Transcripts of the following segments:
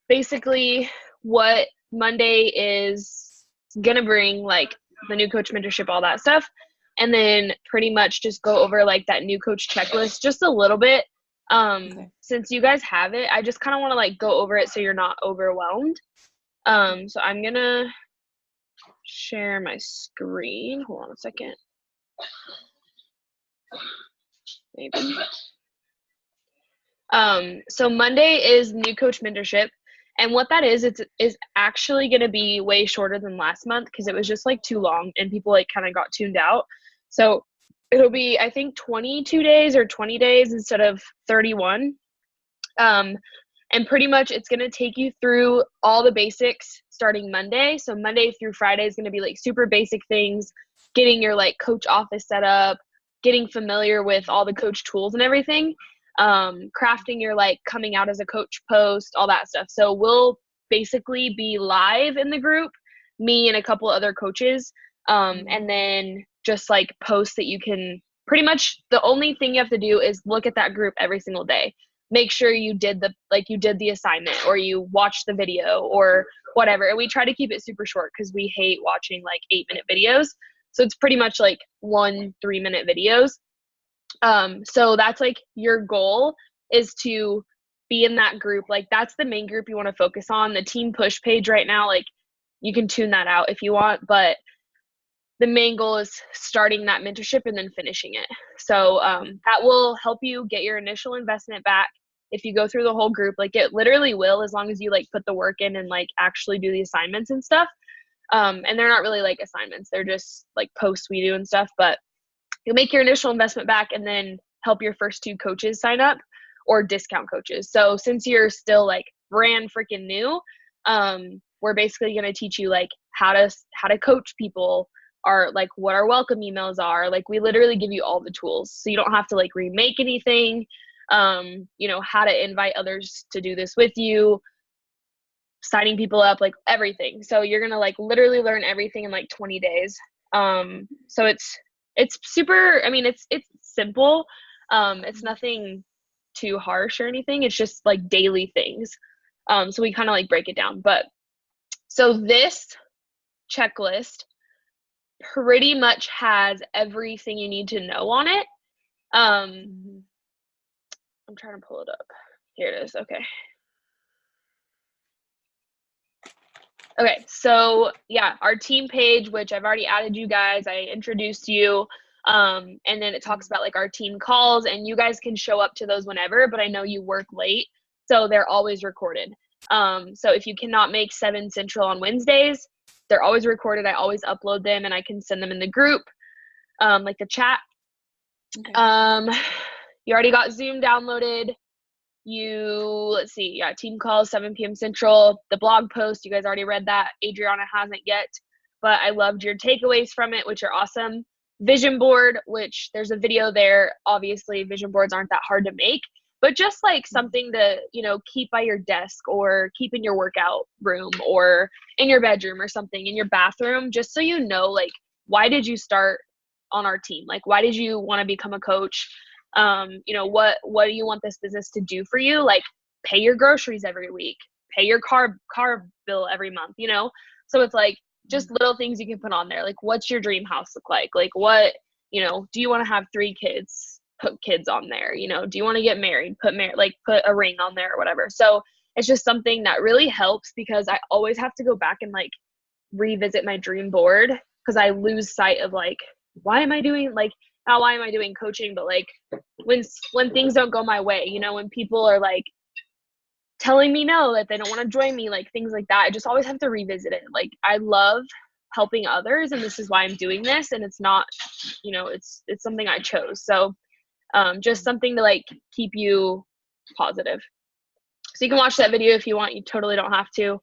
basically what Monday is gonna bring, like the new coach mentorship, all that stuff, and then pretty much just go over like that new coach checklist just a little bit. Since you guys have it, I just kind of want to like go over it so you're not overwhelmed. So I'm gonna share my screen. Hold on a second. Maybe. So Monday is new coach mentorship. And what that is actually going to be way shorter than last month because it was just like too long and people like kind of got tuned out. So it'll be, I think, 22 days or 20 days instead of 31. And pretty much it's going to take you through all the basics starting Monday. So Monday through Friday is going to be like super basic things, getting your like coach office set up, getting familiar with all the coach tools and everything. Crafting your like coming out as a coach post, all that stuff. So we'll basically be live in the group, me and a couple other coaches, and then just like posts that you can pretty much, the only thing you have to do is look at that group every single day. Make sure you did the assignment or you watched the video or whatever. And we try to keep it super short because we hate watching like 8-minute videos. So it's pretty much like 1 3-minute videos. So that's like your goal is to be in that group. Like that's the main group you want to focus on. The team push page right now, like you can tune that out if you want, but the main goal is starting that mentorship and then finishing it. So that will help you get your initial investment back if you go through the whole group. Like it literally will, as long as you like put the work in and like actually do the assignments and stuff. And they're not really like assignments, they're just like posts we do and stuff, but you'll make your initial investment back and then help your first 2 coaches sign up or discount coaches. So since you're still like brand freaking new, we're basically going to teach you like how to coach people, or like what our welcome emails are. Like we literally give you all the tools so you don't have to like remake anything. How to invite others to do this with you, signing people up, like everything. So you're going to like literally learn everything in like 20 days. So it's super, I mean, it's simple. It's nothing too harsh or anything. It's just like daily things. So we kind of like break it down. But so this checklist pretty much has everything you need to know on it. I'm trying to pull it up. Here it is. Okay, so yeah, our team page, which I've already added you guys, I introduced you, and then it talks about like our team calls, and you guys can show up to those whenever, but I know you work late, so they're always recorded. So if you cannot make 7 Central on Wednesdays, they're always recorded. I always upload them and I can send them in the group, like the chat. Okay. You already got Zoom downloaded. Let's see, yeah, team calls 7 p.m. Central. The blog post, you guys already read that. Adriana hasn't yet, but I loved your takeaways from it, which are awesome. Vision board, which there's a video there. Obviously, vision boards aren't that hard to make, but just like something to, keep by your desk or keep in your workout room or in your bedroom or something, in your bathroom, just so you know, like, why did you start on our team? Like, why did you want to become a coach? What do you want this business to do for you? Like, pay your groceries every week, pay your car bill every month, So it's like just little things you can put on there. Like, what's your dream house look like? Like, what, do you want to have 3 kids? Put kids on there. Do you want to get married? Put a ring on there or whatever. So it's just something that really helps because I always have to go back and like revisit my dream board because I lose sight of like, why am I doing coaching, but like when things don't go my way, when people are like telling me no, that they don't want to join me, like things like that, I just always have to revisit it. Like, I love helping others and this is why I'm doing this, and it's not, it's something I chose. So just something to like keep you positive. So you can watch that video if you want. You totally don't have to.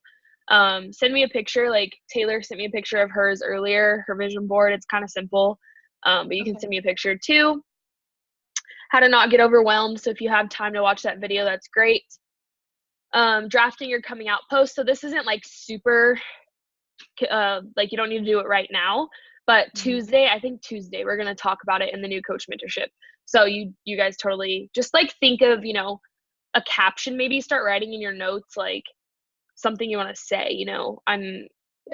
Send me a picture. Like Taylor sent me a picture of hers earlier, her vision board. It's kind of simple, but you can send me a picture too. How to not get overwhelmed. So if you have time to watch that video, that's great. Drafting your coming out post. So this isn't like super, like you don't need to do it right now, but Tuesday, we're going to talk about it in the new coach mentorship. So you guys totally just like think of, a caption, maybe start writing in your notes, like something you want to say, you know, I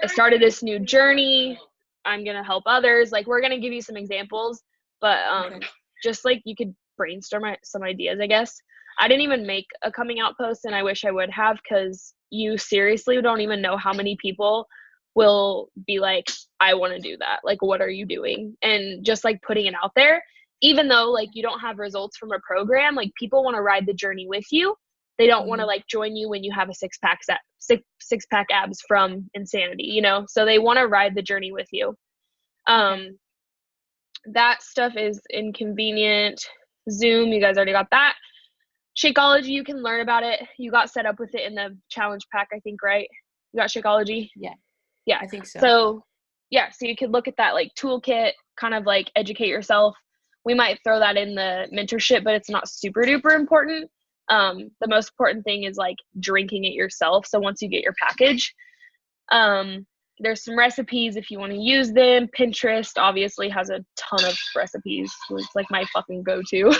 started this new journey. I'm going to help others. Like, we're going to give you some examples, but just like you could brainstorm some ideas, I guess. I didn't even make a coming out post, and I wish I would have, because you seriously don't even know how many people will be like, I want to do that. Like, what are you doing? And just like putting it out there, even though like you don't have results from a program, like people want to ride the journey with you. They don't want to like join you when you have a six-pack abs from insanity, you know? So they want to ride the journey with you. That stuff is inconvenient. Zoom, you guys already got that. Shakeology, you can learn about it. You got set up with it in the challenge pack, I think, right? You got Shakeology? Yeah. I think so. So you could look at that like toolkit, kind of like educate yourself. We might throw that in the mentorship, but it's not super duper important. The most important thing is like drinking it yourself. So once you get your package, there's some recipes if you want to use them. Pinterest obviously has a ton of recipes. It's like my fucking go-to.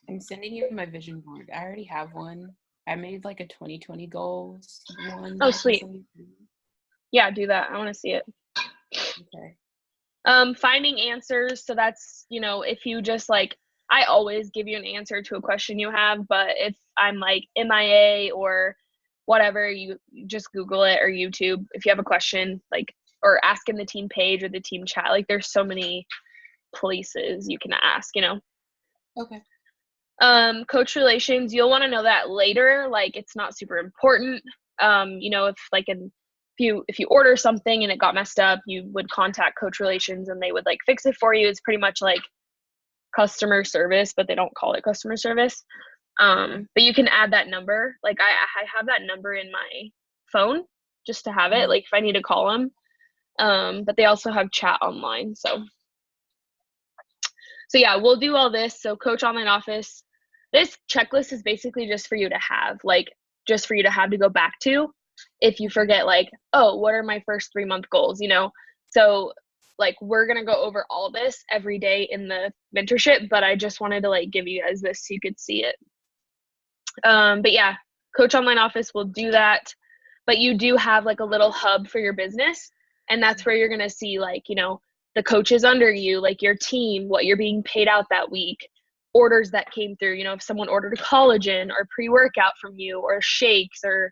I'm sending you my vision board. I already have one. I made like a 2020 goals one. Oh, sweet. Yeah, do that. I want to see it. Okay. Finding answers. So that's, you know, if you just like, I always give you an answer to a question you have, but if I'm like MIA or whatever, you just Google it or YouTube if you have a question, like, or ask in the team page or the team chat. Like, there's so many places you can ask, you know. Okay. Coach relations, you'll want to know that later. Like, it's not super important. You know, if like if you order something and it got messed up, you would contact coach relations and they would like fix it for you. It's pretty much like customer service, but they don't call it customer service. But you can add that number. Like, I have that number in my phone just to have it, like if I need to call them. But they also have chat online. So yeah, we'll do all this. So Coach Online Office, this checklist is basically just for you to have, like, just for you to have to go back to if you forget, like, oh, what are my first 3-month goals, you know? So like, we're going to go over all this every day in the mentorship, but I just wanted to like give you guys this so you could see it. But yeah, Coach Online Office will do that, but you do have like a little hub for your business, and that's where you're going to see, like, you know, the coaches under you, like your team, what you're being paid out that week, orders that came through, you know, if someone ordered a collagen or pre-workout from you or shakes or,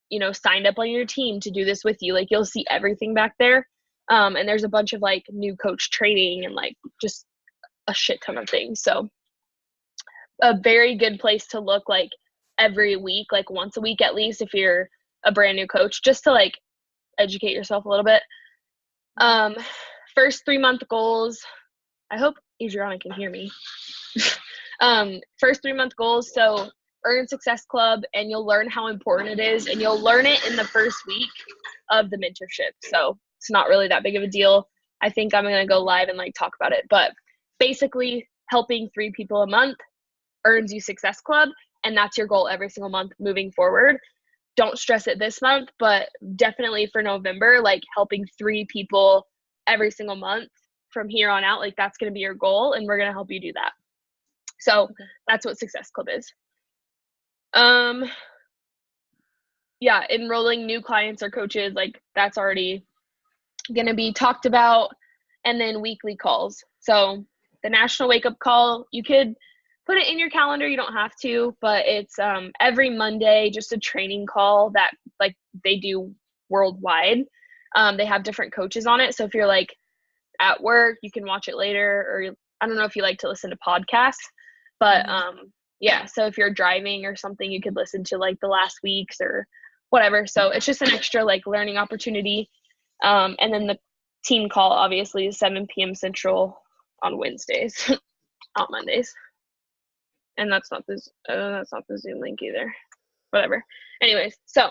you know, signed up on your team to do this with you, like you'll see everything back there. And there's a bunch of like new coach training and like just a shit ton of things. So a very good place to look, like every week, like once a week at least, if you're a brand new coach, just to like educate yourself a little bit. First 3-month goals. I hope Adriana can hear me. First 3-month goals. So earn Success Club, and you'll learn how important it is, and you'll learn it in the first week of the mentorship. So it's not really that big of a deal. I think I'm going to go live and like talk about it, but basically helping 3 people a month earns you Success Club, and that's your goal every single month moving forward. Don't stress it this month, but definitely for November, like helping 3 people every single month from here on out, like that's going to be your goal, and we're going to help you do that. So that's what Success Club is. Yeah, enrolling new clients or coaches, like that's already going to be talked about. And then weekly calls. So the National Wake Up Call, you could put it in your calendar, you don't have to, but it's every Monday, just a training call that like they do worldwide. They have different coaches on it. So if you're like at work, you can watch it later, or I don't know if you like to listen to podcasts, but yeah, so if you're driving or something, you could listen to like the last week's or whatever. So it's just an extra like learning opportunity. And then the team call obviously is 7 p.m. Central on Wednesdays, not Mondays. And that's not the Zoom link either. Whatever. Anyways, so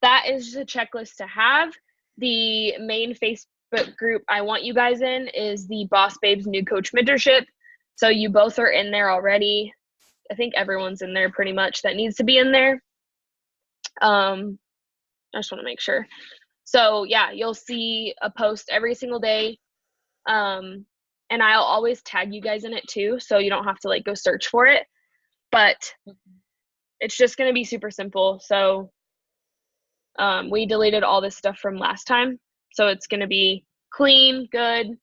that is just a checklist to have. The main Facebook group I want you guys in is the Boss Babes New Coach Mentorship. So you both are in there already. I think everyone's in there pretty much that needs to be in there. I just want to make sure. So yeah, you'll see a post every single day. And I'll always tag you guys in it too, so you don't have to like go search for it. But it's just going to be super simple. So we deleted all this stuff from last time. So it's going to be clean, good,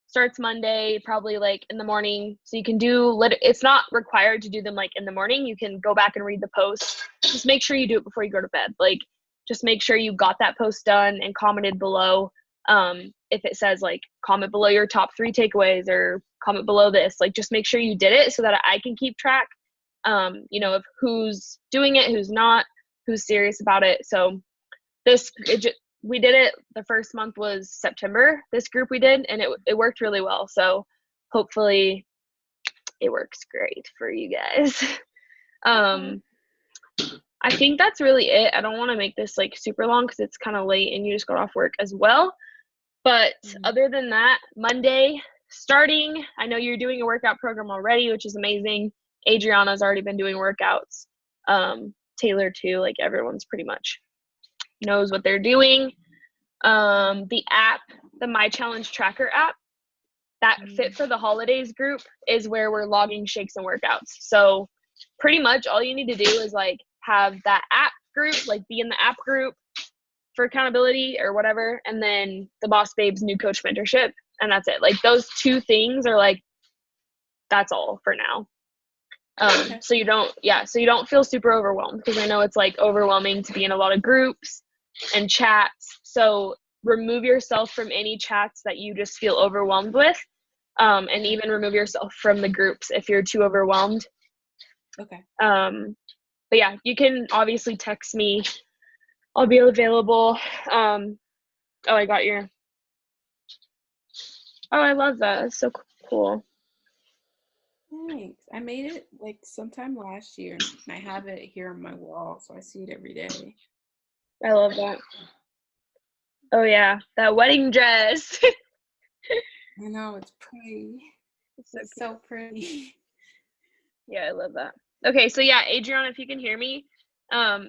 starts Monday, probably like in the morning. So you can it's not required to do them like in the morning. You can go back and read the post. Just make sure you do it before you go to bed. Like, just make sure you got that post done and commented below. If it says like comment below your top 3 takeaways or comment below this, like just make sure you did it so that I can keep track, of who's doing it, who's not, who's serious about it. So we did it. The first month was September, this group we did, and it worked really well. So hopefully it works great for you guys. I think that's really it. I don't want to make this like super long because it's kind of late and you just got off work as well. But other than that, Monday starting, I know you're doing a workout program already, which is amazing. Adriana's already been doing workouts. Taylor too, like everyone's pretty much knows what they're doing. The app, the My Challenge Tracker app, that Fit for the Holidays group is where we're logging shakes and workouts. So pretty much all you need to do is like have that app group, like be in the app group for accountability or whatever, and then the Boss Babes New Coach Mentorship, and that's it. Like those 2 things are like, that's all for now. So you don't feel super overwhelmed, because I know it's like overwhelming to be in a lot of groups and chats. So remove yourself from any chats that you just feel overwhelmed with, and even remove yourself from the groups if you're too overwhelmed. Okay. But yeah, you can obviously text me. I'll be available. Oh, I got your. Oh, I love that. That's so cool. Thanks. I made it like sometime last year, and I have it here on my wall, so I see it every day. I love that. Oh yeah, that wedding dress. I know, it's pretty. It's so pretty. Yeah, I love that. Okay, so yeah, Adriana, if you can hear me,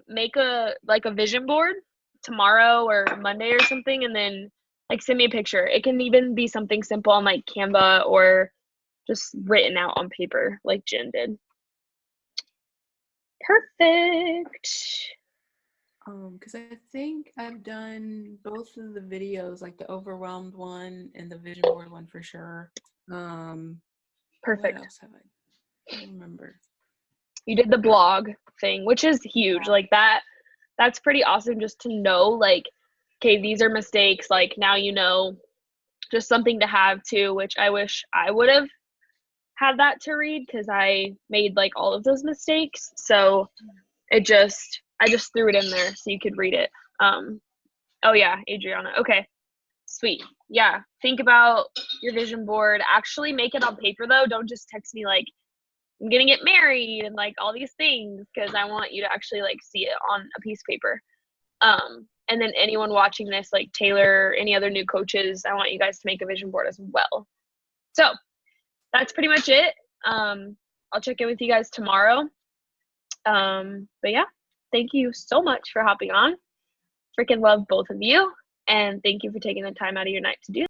make a vision board tomorrow or Monday or something, and then like send me a picture. It can even be something simple on like Canva or just written out on paper like Jen did. Perfect. Because I think I've done both of the videos, like the overwhelmed one and the vision board one for sure. Perfect. What else have I don't remember? You did the blog thing, which is huge. Like that's pretty awesome just to know, like, okay, these are mistakes. Like now you know, just something to have too, which I wish I would have had that to read because I made like all of those mistakes. So I just threw it in there so you could read it. Oh yeah, Adriana. Okay, sweet. Yeah, think about your vision board. Actually make it on paper though. Don't just text me like, I'm gonna get married and like all these things, because I want you to actually like see it on a piece of paper. And then anyone watching this, like Taylor, any other new coaches, I want you guys to make a vision board as well. So that's pretty much it. I'll check in with you guys tomorrow. But yeah, thank you so much for hopping on. Freaking love both of you, and thank you for taking the time out of your night to do